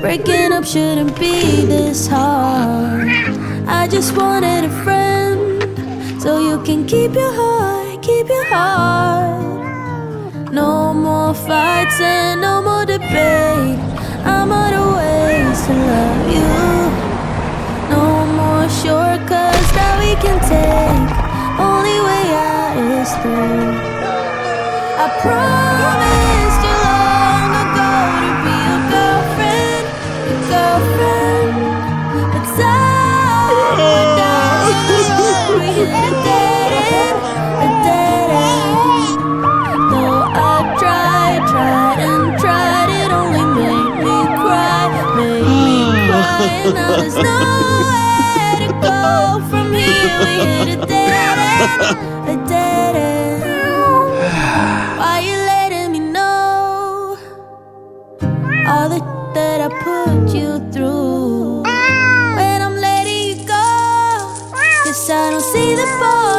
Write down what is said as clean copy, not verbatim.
Breaking up shouldn't be this hard. I just wanted a friend, so you can keep your heart, keep your heart. No more fights and no more debate. I'm out of ways to love you. No more shortcuts that we can take. Only way out is through. I promised you long ago to be your girlfriend, your girlfriend. But time down the road we hit a dead end, a dead end. Though I tried and tried, it only made me cry, made me cry. And now there's nowhere to go from here. We hit a dead end, a dead end. Why you letting me know all the that I put you through? When I'm letting you go, 'cause I don't see the ball.